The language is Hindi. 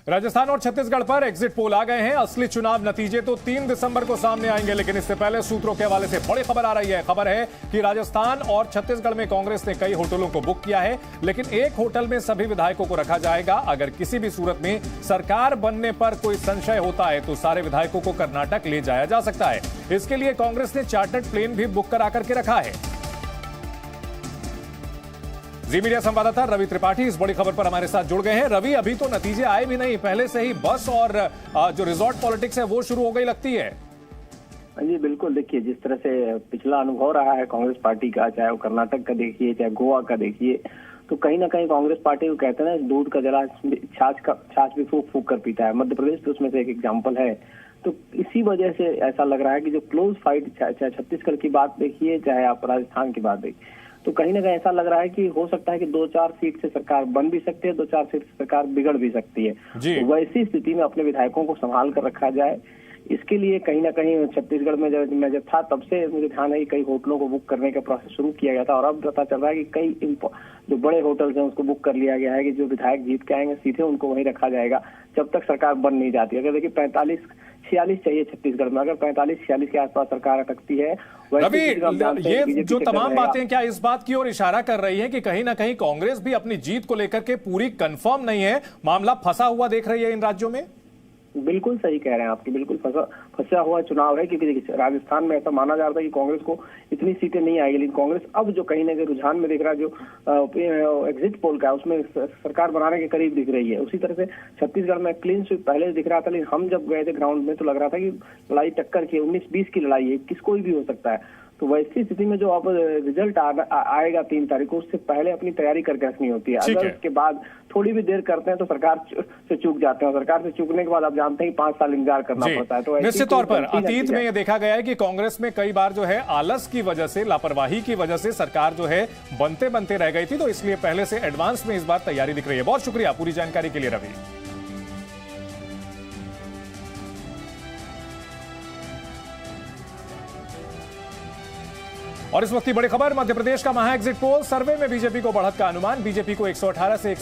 राजस्थान और छत्तीसगढ़ पर एग्जिट पोल आ गए हैं। असली चुनाव नतीजे तो 3 दिसंबर को सामने आएंगे, लेकिन इससे पहले सूत्रों के हवाले से बड़ी खबर आ रही है। खबर है कि राजस्थान और छत्तीसगढ़ में कांग्रेस ने कई होटलों को बुक किया है, लेकिन एक होटल में सभी विधायकों को रखा जाएगा। अगर किसी भी सूरत में सरकार बनने पर कोई संशय होता है तो सारे विधायकों को कर्नाटक ले जाया जा सकता है। इसके लिए कांग्रेस ने चार्टर्ड प्लेन भी बुक करा करके रखा है। जी मीडिया संवाददाता रवि त्रिपाठी इस बड़ी खबर पर हमारे साथ जुड़ गए हैं। रवि, अभी तो नतीजे आए भी नहीं, पहले से ही बस और जो रिजॉर्ट पॉलिटिक्स है वो शुरू हो गई लगती है। जी बिल्कुल, देखिए जिस तरह से पिछला अनुभव रहा है कांग्रेस पार्टी का, चाहे वो कर्नाटक का देखिए चाहे गोवा का देखिए, तो कहीं ना कहीं कांग्रेस पार्टी को कहते हैं ना, दूध का जला छाछ भी फूक फूक कर पीता है। मध्य प्रदेश तो उसमें से एक एग्जाम्पल है। तो इसी वजह से ऐसा लग रहा है कि जो क्लोज फाइट, चाहे छत्तीसगढ़ की बात देखिए चाहे आप राजस्थान की बात देखिए, तो कहीं ना कहीं ऐसा लग रहा है कि हो सकता है कि 2-4 सीट से सरकार बन भी सकती है, 2-4 सीट से सरकार बिगड़ भी सकती है। तो वैसी स्थिति में अपने विधायकों को संभाल कर रखा जाए, इसके लिए कहीं ना कहीं छत्तीसगढ़ में जब मैं था तब से मुझे ध्यान है कि कई होटलों को बुक करने का प्रोसेस शुरू किया गया था, और अब पता चल रहा है कि कई जो बड़े होटल्स हैं उसको बुक कर लिया गया है कि जो विधायक जीत के आएंगे सीधे उनको वहीं रखा जाएगा जब तक सरकार बन नहीं जाती। अगर देखिए 45-46 चाहिए छत्तीसगढ़ में, अगर 45-46 के आसपास सरकार अटकती है। रवि, ये जो तमाम बातें क्या इस बात की ओर इशारा कर रही है कि कहीं ना कहीं कांग्रेस भी अपनी जीत को लेकर के पूरी कंफर्म नहीं है, मामला फंसा हुआ देख रही है इन राज्यों में? बिल्कुल सही कह रहे हैं आपकी, बिल्कुल फंसा हुआ चुनाव है, क्योंकि राजस्थान में ऐसा माना जा रहा था कि कांग्रेस को इतनी सीटें नहीं आएगी, लेकिन कांग्रेस अब जो कहीं ना कहीं रुझान में दिख रहा है, जो एग्जिट पोल का है उसमें सरकार बनाने के करीब दिख रही है। उसी तरह से छत्तीसगढ़ में क्लीन स्वीप पहले दिख रहा था, लेकिन हम जब गए थे ग्राउंड में तो लग रहा था कि लड़ाई टक्कर की 19-20 की लड़ाई है, किसको भी हो सकता है। तो वैसी स्थिति में जो अब रिजल्ट आएगा 3 तारीख को, उससे पहले अपनी तैयारी करके रखनी होती है। अगर उसके बाद थोड़ी भी देर करते हैं तो सरकार से चूक जाते हैं, और सरकार से चूकने के बाद आप जानते हैं कि 5 साल इंतजार करना पड़ता है। तो निश्चित तौर पर अतीत में यह देखा गया है कि कांग्रेस में कई बार जो है आलस की वजह से, लापरवाही की वजह से सरकार जो है बनते बनते रह गई थी, तो इसलिए पहले से एडवांस में इस बार तैयारी दिख रही है। बहुत शुक्रिया पूरी जानकारी के लिए रवि। और इस वक्त की बड़ी खबर, मध्य प्रदेश का महा एग्जिट पोल सर्वे में बीजेपी को बढ़त का अनुमान। बीजेपी को 118 से